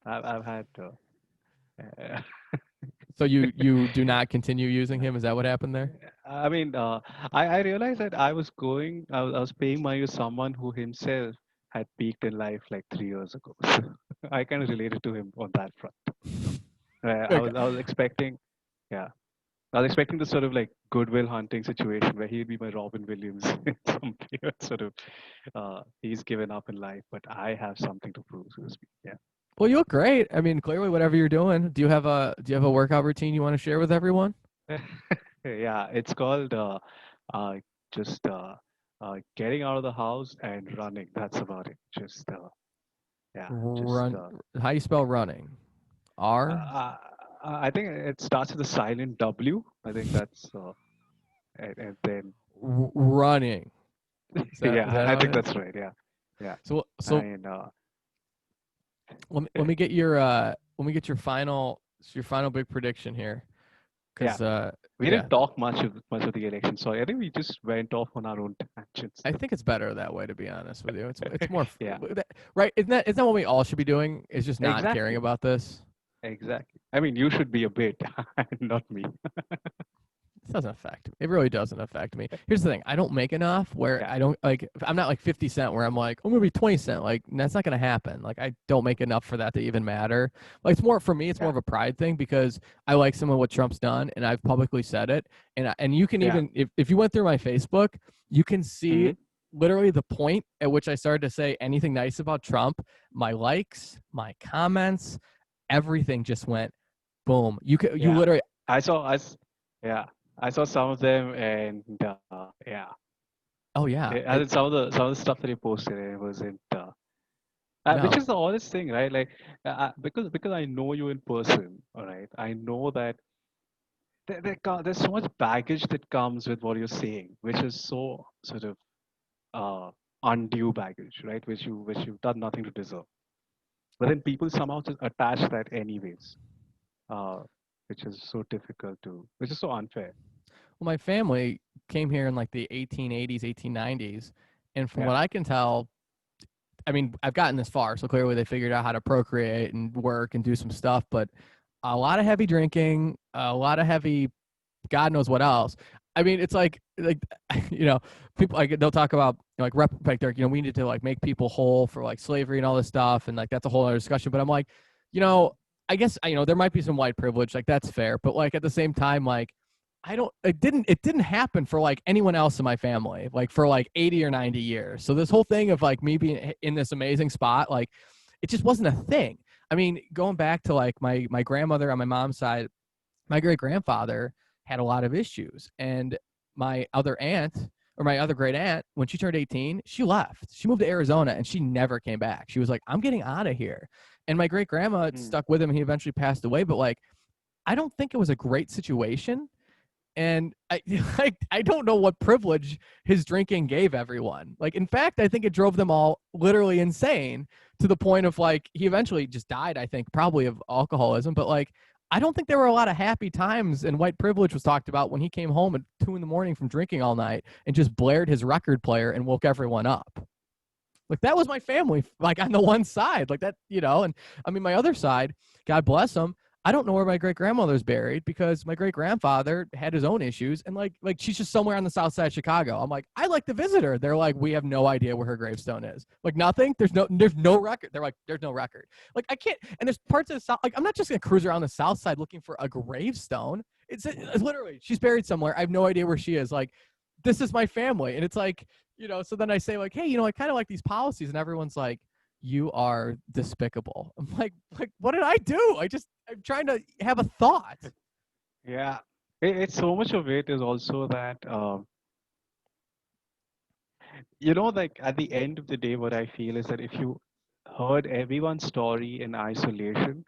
I've had. Uh, So you do not continue using him? Is that what happened there? I mean, I realized that I was paying money to someone who himself had peaked in life like 3 years ago. So I kind of related to him on that front. I Okay. was I was expecting, yeah, I was expecting this sort of like Goodwill Hunting situation where he'd be my Robin Williams in some weird sort of he's given up in life, but I have something to prove, so to speak. Yeah. Well, you look great. I mean, clearly, whatever you're doing, do you have a workout routine you want to share with everyone? Yeah, it's called uh, just getting out of the house and running. That's about it. Yeah, just Run. How you spell running? uh, R. uh, I think it starts with a silent W. I think that's and then Running. Is yeah, that I how it think is? that's right. Yeah, yeah, So and let me get your final big prediction here, yeah. because We yeah, didn't talk much of the election, so I think we just went off on our own tangents. I think it's better that way, to be honest with you. It's more Yeah, right. Isn't that what we all should be doing? Is just not caring exactly, about this. exactly. I mean, you should be a bit, not me. It doesn't affect me. It really doesn't affect me. Here's the thing: I don't make enough where Yeah, I don't like. I'm not like 50 Cent where I'm like, I'm gonna be 20 Cent. Like that's not gonna happen. Like I don't make enough for that to even matter. Like it's more for me. It's more yeah, of a pride thing because I like some of what Trump's done, and I've publicly said it. And you can yeah. even if you went through my Facebook, you can see Hmm. literally the point at which I started to say anything nice about Trump. My likes, my comments, everything just went boom. You Yeah, literally. I saw us. Yeah, I saw some of them, and yeah, Oh yeah. I think some of the stuff that he posted, it wasn't. Which No. is the honest thing, right? Like, because I know you in person, all right. I know that there's so much baggage that comes with what you're saying, which is so sort of uh, undue baggage, right? Which you've done nothing to deserve. But then people somehow just attach that anyways, uh, which is so difficult to, which is so unfair. Well, my family came here in like the 1880s, 1890s, and from Yeah, what I can tell, I mean, I've gotten this far, so clearly they figured out how to procreate and work and do some stuff, but a lot of heavy drinking, a lot of heavy, God knows what else. I mean, it's like you know, people like they'll talk about like like they're we need to like make people whole for like slavery and all this stuff, and like that's a whole other discussion. But I'm like, you know, I guess there might be some white privilege, like that's fair, but like at the same time, like I don't it didn't happen for like anyone else in my family, like for like 80 or 90 years. So this whole thing of like me being in this amazing spot, like it just wasn't a thing. I mean, going back to like my grandmother on my mom's side, my great grandfather had a lot of issues. And my other aunt, or my other great aunt, when she turned 18, she left. She moved to Arizona and she never came back. She was like, I'm getting out of here. And my great grandma mm, stuck with him and he eventually passed away. But like, I don't think it was a great situation. And I like I don't know what privilege his drinking gave everyone. Like in fact, I think it drove them all literally insane to the point of like he eventually just died, I think, probably of alcoholism, but like I don't think there were a lot of happy times, and white privilege was talked about when he came home at 2 in the morning from drinking all night and just blared his record player and woke everyone up. Like that was my family, like on the one side, like that, and I mean, my other side, God bless him. I don't know where my great grandmother's buried because my great grandfather had his own issues, and like she's just somewhere on the south side of Chicago. I'm like, I like to visit her. They're like, we have no idea where her gravestone is. Like nothing. There's no record. They're like, there's no record. Like I can't. And there's parts of the south. Like I'm not just gonna cruise around the south side looking for a gravestone. It's literally she's buried somewhere. I have no idea where she is. Like this is my family, and it's like so then I say like, hey, I kind of like these policies, and everyone's like, you are despicable. I'm like, what did I do? I'm trying to have a thought. Yeah, it's so much of it is also that like at the end of the day, what I feel is that if you heard everyone's story in isolation,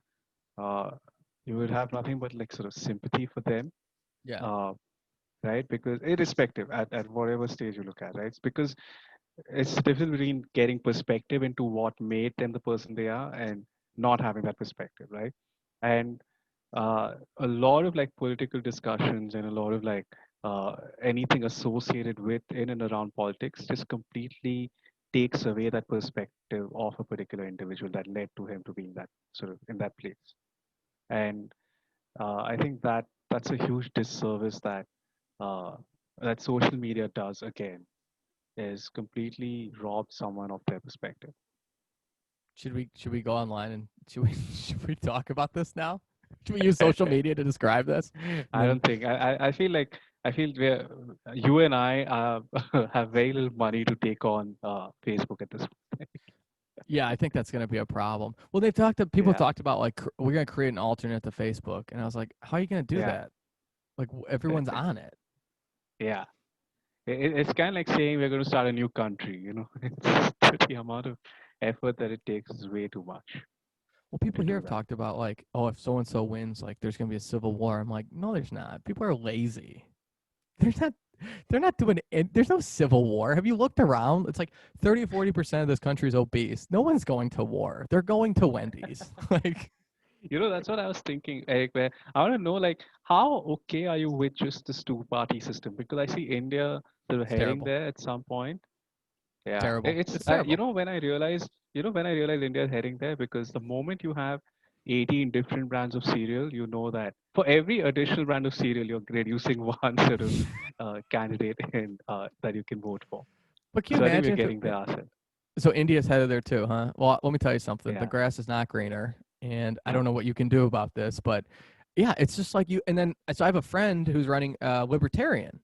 uh, you would have nothing but like sort of sympathy for them, Yeah. uh, right? Because irrespective at whatever stage you look at, right? It's because it's the difference between getting perspective into what made them the person they are and not having that perspective, right? And a lot of like political discussions and a lot of like anything associated with in and around politics just completely takes away that perspective of a particular individual that led to him to being that sort of in that place. And I think that that's a huge disservice uh, that social media does again is completely rob someone of their perspective. Should we go online and should we should we talk about this now? Should we use social media to describe this? And I then don't think I feel like I feel we're you and I have very little money to take on Facebook at this point. yeah, I think that's going to be a problem. Well, people Yeah, talked about like we're going to create an alternate to Facebook, and I was like, how are you going to do yeah, that? Like everyone's on it. yeah. It's kind of like saying we're going to start a new country. The amount of effort that it takes is way too much Well, to people here do have that. talked about like, oh, if so and so wins, like there's gonna be a civil war. I'm like, no, there's not. People are lazy. They're not. They're not doing it. There's no civil war. Have you looked around? It's like 30 or 40% of this country is obese. No one's going to war. They're going to Wendy's. Like That's what I was thinking, Eric. Where I want to know, like, how okay are you with just this two-party system? Because I see India sort of it's heading terrible. there at some point. Yeah, Terrible. it's It's terrible. when I realized India is heading there because the moment you have 18 different brands of cereal, you know that for every additional brand of cereal, you're reducing one sort of candidate and that you can vote for. But can you So I think we're imagine if getting there ourselves. so India's headed there too, huh? Well, let me tell you something. The Yeah, grass is not greener, and I don't no, know what you can do about this, but yeah, it's just like you. And then so I have a friend who's running libertarian,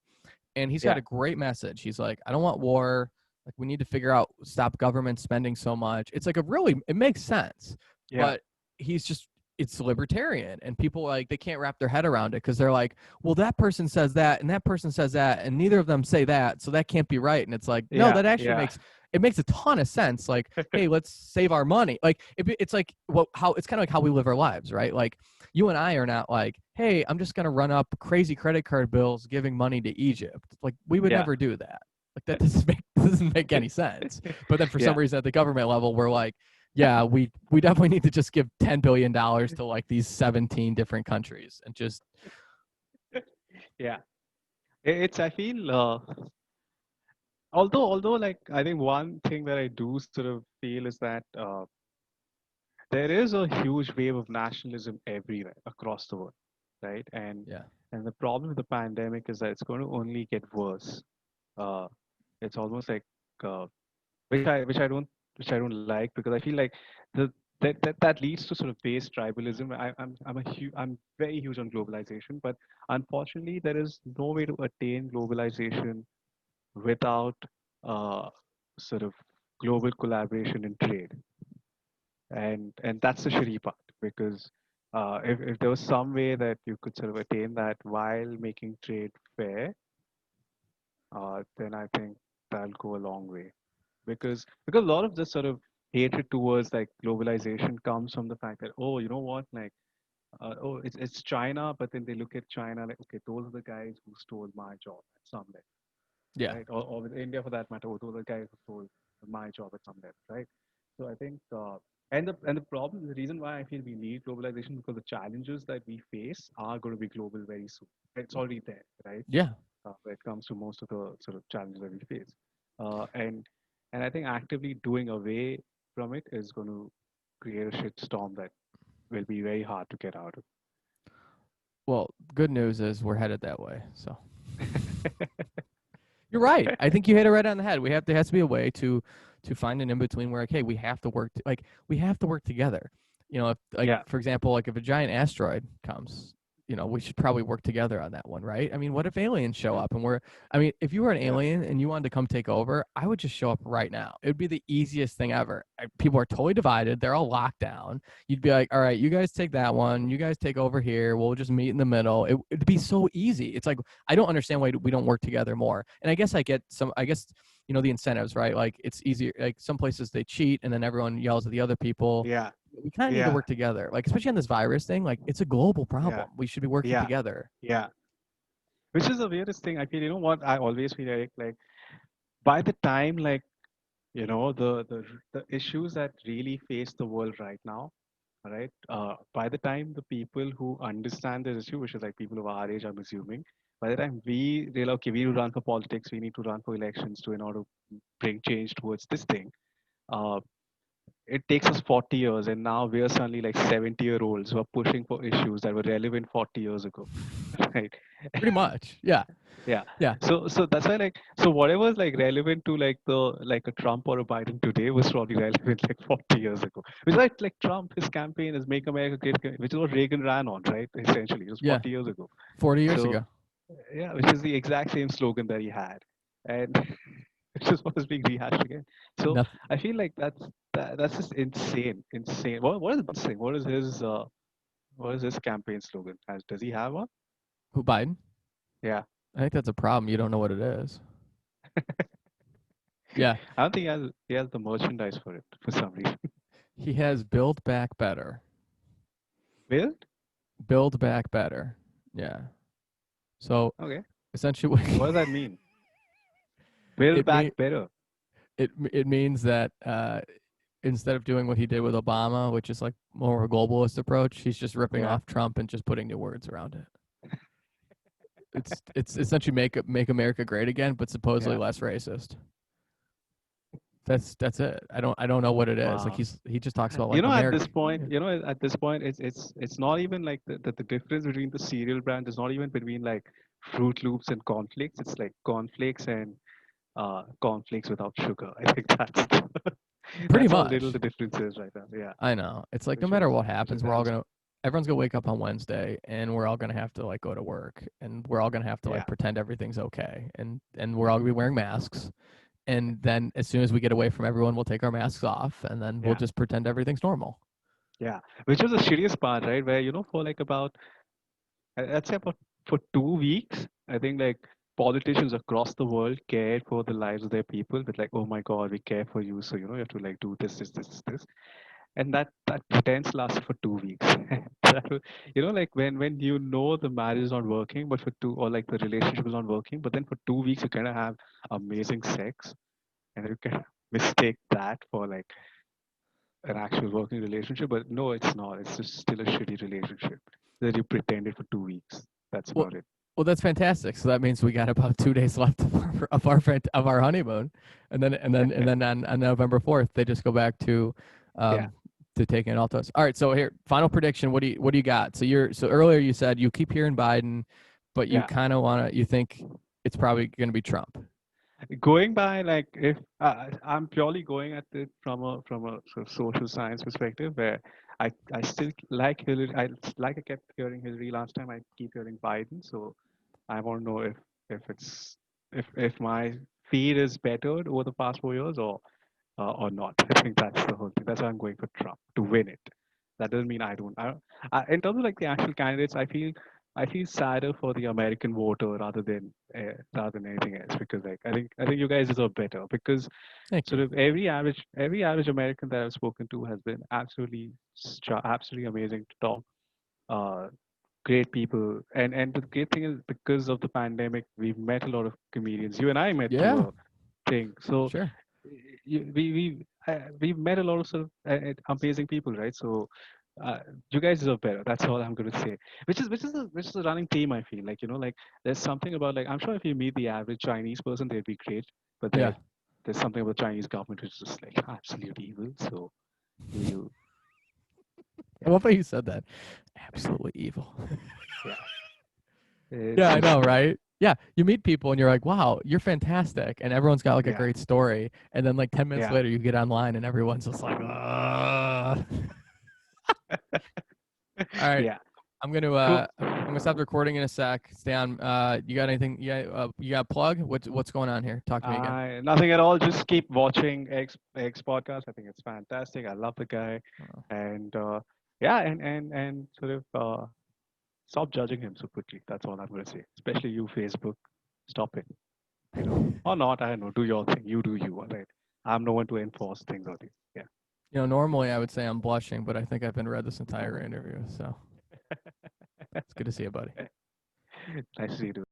and he's got yeah, a great message. He's like, I don't want war. Like, we need to figure out stop government spending so much. It's like it makes sense, yeah, but he's just it's libertarian, and people like they can't wrap their head around it because they're like, well, that person says that, and that person says that, and neither of them say that, so that can't be right. And it's like, no, yeah, that actually yeah, makes a ton of sense. Like, hey, let's save our money. Like, it's like how it's kind of like how we live our lives, right? Like, you and I are not like, hey, I'm just gonna run up crazy credit card bills giving money to Egypt. Like we would yeah, never do that. Like that doesn't make any sense. But then for some yeah, reason at the government level, we're like, yeah, we definitely need to just give $10 billion to like these 17 different countries and just yeah. It's I feel although like I think one thing that I do sort of feel is that there is a huge wave of nationalism everywhere across the world, right? yeah, And the problem with the pandemic is that it's going to only get worse. Uh, it's almost like uh, which I don't like because I feel like the that leads to sort of base tribalism. I'm very huge on globalization, but unfortunately there is no way to attain globalization without uh, sort of global collaboration in trade, and that's the shitty part because if there was some way that you could sort of attain that while making trade fair, then I think that'll go a long way. Because a lot of this sort of hatred towards like globalization comes from the fact that oh you know what like oh it's China, but then they look at China like okay those are the guys who stole my job at some level, yeah, right? Or with India for that matter, oh those are the guys who stole my job at some level, right? So I think. And the problem, the reason why I feel we need globalization because the challenges that we face are going to be global very soon. It's already there, right? Yeah. When it comes to most of the sort of challenges that we face, uh, and and I think actively doing away from it is going to create a shit storm that will be very hard to get out Well, good news is we're headed that way. So of. you're right. I think you hit it right on the head. We have there has to be a way to find an in between where, okay, we have to work like we have to work together. You know, if, like Yeah, for example, like if a giant asteroid comes, you know, we should probably work together on that one, right? I mean, what if aliens show up and we're I mean, if you were an yeah, alien and you wanted to come take over, I would just show up right now. It would be the easiest thing ever. People are totally divided. They're all locked down. You'd be like, all right, you guys take that one. You guys take over here. We'll just meet in the middle. It'd be so easy. It's like I don't understand why we don't work together more. And I guess I get some. I guess you know the incentives, right? Like it's easier. Like some places they cheat, and then everyone yells at the other people. yeah, We kind of need to yeah, work together. Like especially on this virus thing. Like it's a global yeah, problem. We should be working yeah, together. yeah. Which is the weirdest thing. I feel, you know what? I always feel like by the time, like, the issues that really face the world right now, right? By the time the people who understand this issue, which is like people of our age, I'm assuming, by the time we realize, okay, we need to run for politics, we need to run for elections to in order to bring change towards this thing. Uh, it takes us 40 years, and now we're suddenly like 70-year-olds who are pushing for issues that were relevant 40 years ago, right? Pretty much. Yeah. Yeah. Yeah. So that's why, like, so whatever is like relevant to like a Trump or a Biden today was probably relevant like 40 years ago. Which is like Trump, his campaign is Make America Great Again, which is what Reagan ran on, right? Essentially, it was Yeah. 40 years ago. 40 years So ago. yeah, which is the exact same slogan that he had, and which is what is being rehashed again. So Nothing. I feel like that's just insane, insane. What is Biden saying? What is his campaign slogan? Does he have one? Who Biden? Yeah. I think that's a problem. You don't know what it is. Yeah. I don't think he has the merchandise for it for some reason. He has build back better. Build? Build back better. Yeah. So Okay. essentially, What does that mean? Build it back mean better. it means that instead of doing what he did with Obama, which is like more of a globalist approach, he's just ripping Yeah. off Trump and just putting new words around it. It's essentially make America great again, but supposedly Yeah. less racist. That's it. I don't know what it is. Like Wow. he just talks about like America. At this point, it's not even like the difference between the cereal brand is not even between like Fruit Loops and cornflakes. It's like cornflakes and cornflakes without sugar. I think Pretty that's how little much. the difference is right now. Yeah. I know. It's like no Which matter is what which is happens, everyone's gonna wake up on Wednesday and we're all gonna have to like go to work and we're all gonna have to like yeah. pretend everything's okay and we're all gonna be wearing masks. And then as soon as we get away from everyone, we'll take our masks off and then we'll Yeah. just pretend everything's normal. Yeah. Which was the shittiest part, right? Where for like about I'd say about for 2 weeks, I think like politicians across the world cared for the lives of their people with like, oh my God, we care for you. So, you have to like do this. And that pretense lasted for 2 weeks. Like when the marriage is not working, but for two or like the relationship is not working, but then for 2 weeks you kind of have amazing sex and you can mistake that for like an actual working relationship. But no, it's not. It's just still a shitty relationship that you pretended for 2 weeks. That's Well, about it. well, that's fantastic. So that means we got about 2 days left of our honeymoon, and then on November 4th they just go back Yeah, um, to taking it all to us. All right. So here, final prediction. What do you got? So earlier you said you keep hearing Biden, but you yeah. kind of you think it's probably going to be Trump. Going by like if I'm purely going at it from a sort of social science perspective, where I still like Hillary. I kept hearing Hillary last time. I keep hearing Biden. So I want to know if my feed is bettered over the past 4 years or not. I think that's the whole thing. That's why I'm going for Trump to win it. That doesn't mean I don't. In terms of like the actual candidates, I feel sadder for the American voter rather than anything else because like I think you guys deserve better because Thank sort you. of every average American that I've spoken to has been absolutely amazing to talk. Uh, Great people, and the great thing is because of the pandemic, we've met a lot of comedians. You and I met through Yeah. a thing. So Sure. we we've met a lot of sort of amazing people, right? So you guys deserve better. That's all I'm going to say. Which is a running theme. I feel like, like there's something about, like, I'm sure if you meet the average Chinese person, they'd be great, but Yeah. there's something about the Chinese government which is just like absolute evil. So you I yeah love how you said that. Absolutely evil. yeah Yeah, it's I just know, right? Yeah, you meet people and you're like, "Wow, you're fantastic," and everyone's got like a yeah great story, and then like 10 minutes yeah later, you get online and everyone's just like, "Ugh." All right, yeah I'm cool. gonna stop the recording in a sec. Stay on. You got anything? You got a plug? What's going on here? Talk to me again. Nothing at all. Just keep watching X podcast. I think it's fantastic. I love the guy, Oh. and yeah, and sort of stop judging him so quickly. That's all I'm going to say. Especially you, Facebook. Stop it. Or not. I don't know. Do your thing. You do you. All right. I'm no one to enforce things on you. Yeah. Normally I would say I'm blushing, but I think I've been read this entire interview, so it's good to see you, buddy. Nice to see you.